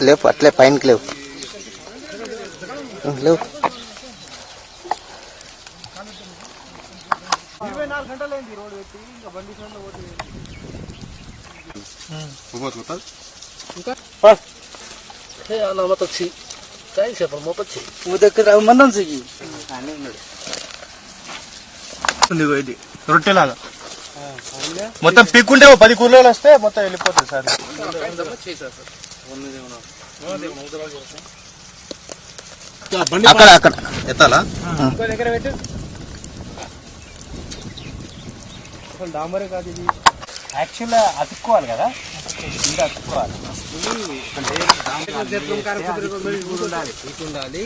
లేవు అట్లే పైనకి లేవు లేవు. 24 గంటలైంది రోడ్ పెట్టి ఇంకా బండి రొట్టెలాగా మొత్తం పీక్కుంటే 10 కూరలు వస్తే మొత్తం వెళ్ళిపోతుంది సార్. అక్కడ అక్కడ ఎత్తాలా దగ్గర పెట్టు. అసలు డాంబరే కాదు ఇది, యాక్చువల్గా అతుక్కోవాలి కదా, ఇది అతుక్కోవాలి. ఉండాలి